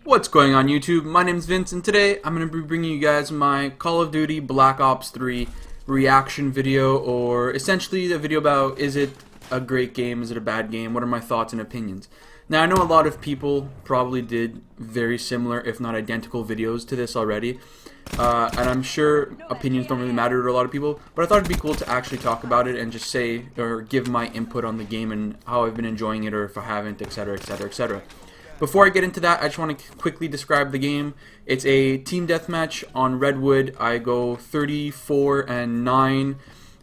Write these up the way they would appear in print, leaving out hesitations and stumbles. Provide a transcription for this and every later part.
What's going on YouTube? My name's Vince and today I'm going to be bringing you guys my Call of Duty Black Ops 3 reaction video, or essentially a video about is it a great game, is it a bad game, what are my thoughts and opinions. Now I know a lot of people probably did very similar if not identical videos to this already, and I'm sure opinions don't really matter to a lot of people, but I thought it'd be cool to actually talk about it and just say or give my input on the game and how I've been enjoying it or if I haven't, etc, etc, etc. Before I get into that, I just want to quickly describe the game. It's a team deathmatch on Redwood. I go 34-9.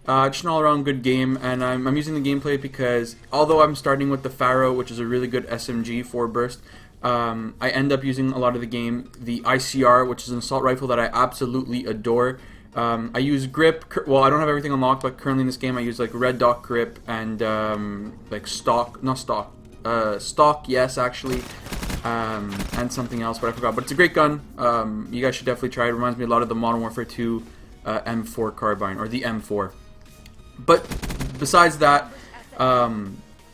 Just an all-around good game, and I'm using the gameplay because although I'm starting with the Pharaoh, which is a really good SMG 4-burst, I end up using a lot of the game the ICR, which is an assault rifle that I absolutely adore. I use grip. Well, I don't have everything unlocked, but currently in this game I use like red dot grip and like stock, not stock. Stock, yes, actually, and something else, but I forgot. But it's a great gun. You guys should definitely try it. It reminds me a lot of the Modern Warfare 2 M4 carbine, or the M4. But besides that,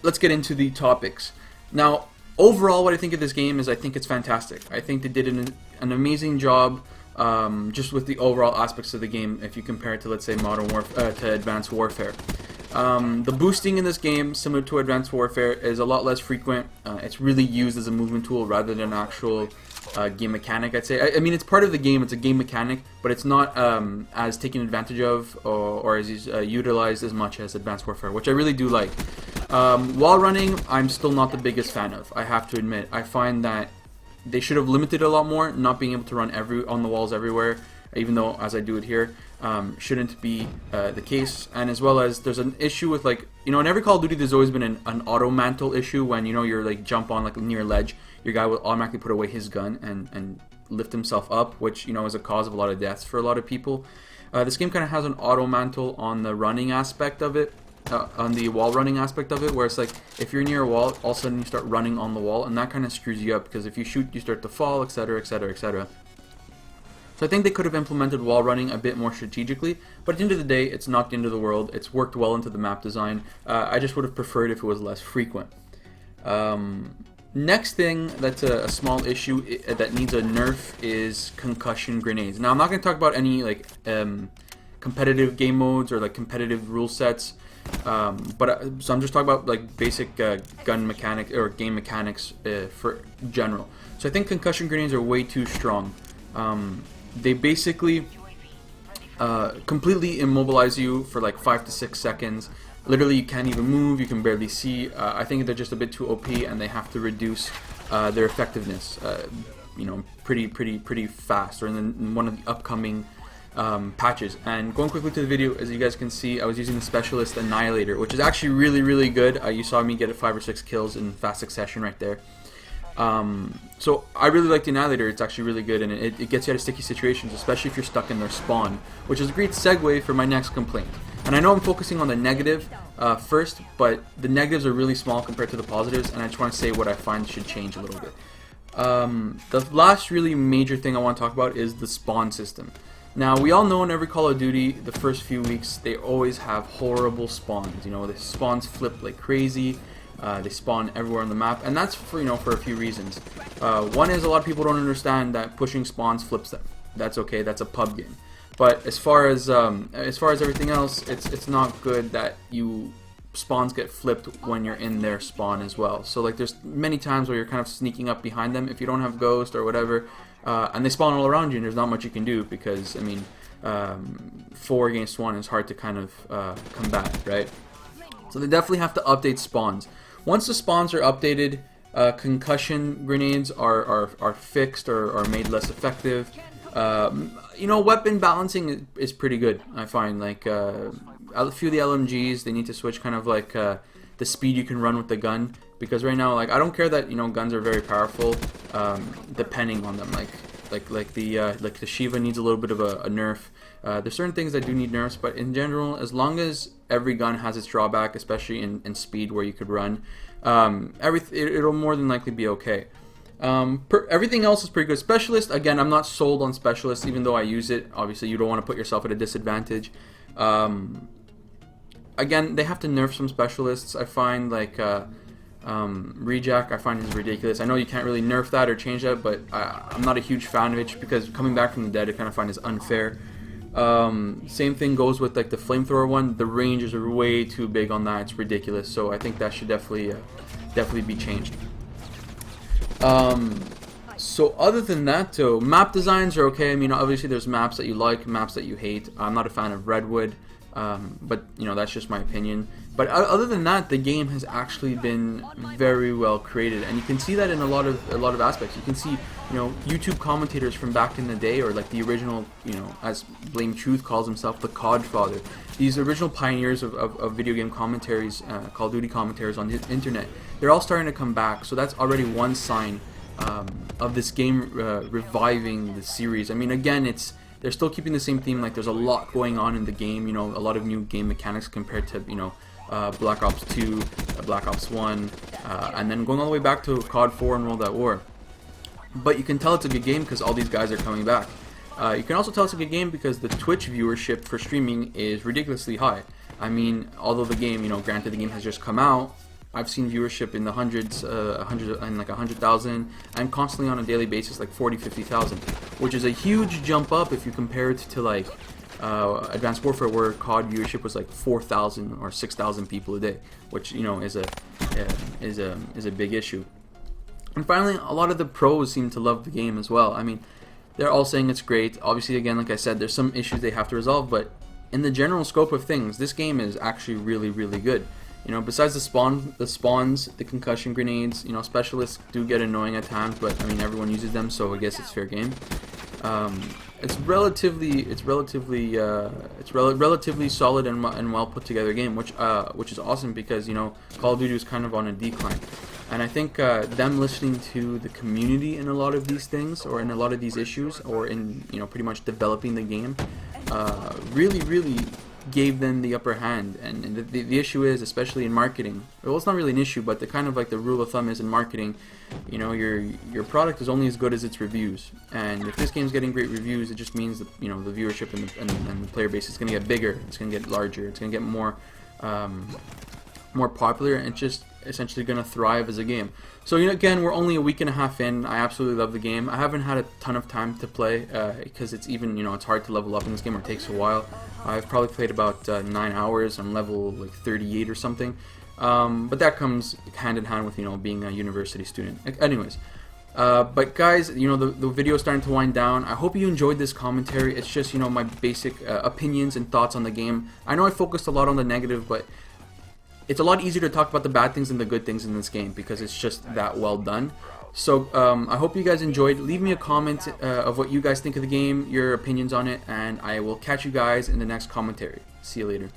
let's get into the topics. Now, overall, what I think of this game is I think it's fantastic. I think they did an amazing job just with the overall aspects of the game if you compare it to, let's say, to Advanced Warfare. The boosting in this game, similar to Advanced Warfare, is a lot less frequent. It's really used as a movement tool rather than an actual game mechanic, I'd say. I mean, it's part of the game, it's a game mechanic, but it's not as taken advantage of or as utilized as much as Advanced Warfare, which I really do like. While running, I'm still not the biggest fan of, I have to admit. I find that they should have limited a lot more, not being able to run on the walls everywhere, even though as I do it here, shouldn't be the case. And as well as there's an issue with, like, you know, in every Call of Duty there's always been an auto mantle issue when, you know, you're like jump on like near a ledge, your guy will automatically put away his gun and lift himself up, which, you know, is a cause of a lot of deaths for a lot of people. This game kind of has an auto mantle on the running aspect of it, on the wall running aspect of it, where it's like if you're near a wall, all of a sudden you start running on the wall, and that kind of screws you up because if you shoot you start to fall, etc, etc, etc. So I think they could have implemented wall running a bit more strategically, but at the end of the day, it's not the end of the world. It's worked well into the map design. I just would have preferred if it was less frequent. Next thing that's a small issue that needs a nerf is concussion grenades. Now, I'm not going to talk about any like competitive game modes or like competitive rule sets, so I'm just talking about like basic gun mechanic or game mechanics for general. So I think concussion grenades are way too strong. They basically completely immobilize you for like 5 to 6 seconds. Literally, you can't even move, you can barely see. I think they're just a bit too OP, and they have to reduce their effectiveness, you know, pretty fast, or in one of the upcoming patches. And going quickly to the video, as you guys can see, I was using the Specialist Annihilator, which is actually really good. You saw me get 5 or 6 kills in fast succession right there. So I really like the Annihilator. It's actually really good, and it gets you out of sticky situations, especially if you're stuck in their spawn, which is a great segue for my next complaint. And I know I'm focusing on the negative first, but the negatives are really small compared to the positives, and I just want to say what I find should change a little bit. The last really major thing I want to talk about is the spawn system. Now, we all know in every Call of Duty, the first few weeks, they always have horrible spawns. You know, the spawns flip like crazy. They spawn everywhere on the map, and that's for, you know, for a few reasons. One is a lot of people don't understand that pushing spawns flips them. That's okay. That's a pub game. But as far as everything else, it's not good that spawns get flipped when you're in their spawn as well. So like there's many times where you're kind of sneaking up behind them if you don't have Ghost or whatever, and they spawn all around you, and there's not much you can do because I mean, 4 against 1 is hard to kind of combat, right? So they definitely have to update spawns. Once the spawns are updated, concussion grenades are fixed or are made less effective. You know, weapon balancing is pretty good, I find. Like a few of the LMGs, they need to switch kind of like the speed you can run with the gun, because right now, like, I don't care that, you know, guns are very powerful, depending on them. Like the Shiva needs a little bit of a nerf. There's certain things that do need nerfs, but in general, as long as every gun has its drawback, especially in speed where you could run, it'll more than likely be okay. Everything else is pretty good. Specialist, again, I'm not sold on Specialist, even though I use it. Obviously, you don't want to put yourself at a disadvantage. Again, they have to nerf some Specialists. I find like Rejack I find is ridiculous. I know you can't really nerf that or change that, but I'm not a huge fan of it because coming back from the dead I kind of find is unfair. Same thing goes with like the flamethrower one. The ranges are way too big on that. It's ridiculous. So I think that should definitely be changed. So other than that though, map designs are okay. I mean, obviously there's maps that you like, maps that you hate. I'm not a fan of Redwood, but you know, that's just my opinion. But other than that, the game has actually been very well created, and you can see that in a lot of aspects. You can see, you know, YouTube commentators from back in the day, or like the original, you know, as Blame Truth calls himself, the Codfather. These original pioneers of video game commentaries, Call of Duty commentaries on the internet, they're all starting to come back. So that's already one sign of this game reviving the series. I mean, again, they're still keeping the same theme. Like, there's a lot going on in the game. You know, a lot of new game mechanics compared to, you know, Black Ops 2, Black Ops 1, and then going all the way back to COD 4 and World at War. But you can tell it's a good game because all these guys are coming back. You can also tell it's a good game because the Twitch viewership for streaming is ridiculously high. I mean, although the game, you know, granted the game has just come out, I've seen viewership in the hundreds, 100,000, and constantly on a daily basis, like 40, 50,000, which is a huge jump up if you compare it to like Advanced Warfare, where COD viewership was like 4,000 or 6,000 people a day, which, you know, is a big issue. And finally, a lot of the pros seem to love the game as well. I mean, they're all saying it's great. Obviously, again, like I said, there's some issues they have to resolve, but in the general scope of things, this game is actually really, really good. You know, besides the spawns, the concussion grenades, you know, specialists do get annoying at times, but I mean, everyone uses them, so I guess it's fair game. It's relatively solid and well put together game, which is awesome because, you know, Call of Duty is kind of on a decline, and I think them listening to the community in a lot of these things, or in a lot of these issues, or in, you know, pretty much developing the game, really gave them the upper hand. And the issue is, especially in marketing, well, it's not really an issue, but the kind of like the rule of thumb is in marketing, you know, your product is only as good as its reviews. And if this game's getting great reviews, it just means that, you know, the viewership and the player base is going to get bigger, it's going to get larger, it's going to get more popular, and it's just essentially going to thrive as a game. So, you know, again, we're only a week and a half in. I absolutely love the game. I haven't had a ton of time to play because it's even, you know, it's hard to level up in this game, or it takes a while. I've probably played about 9 hours. I'm level like 38 or something, but that comes hand in hand with, you know, being a university student. Anyways, but guys, you know, the video is starting to wind down. I hope you enjoyed this commentary. It's just, you know, my basic opinions and thoughts on the game. I know I focused a lot on the negative, but it's a lot easier to talk about the bad things than the good things in this game because it's just that well done. So I hope you guys enjoyed. Leave me a comment of what you guys think of the game, your opinions on it, and I will catch you guys in the next commentary. See you later.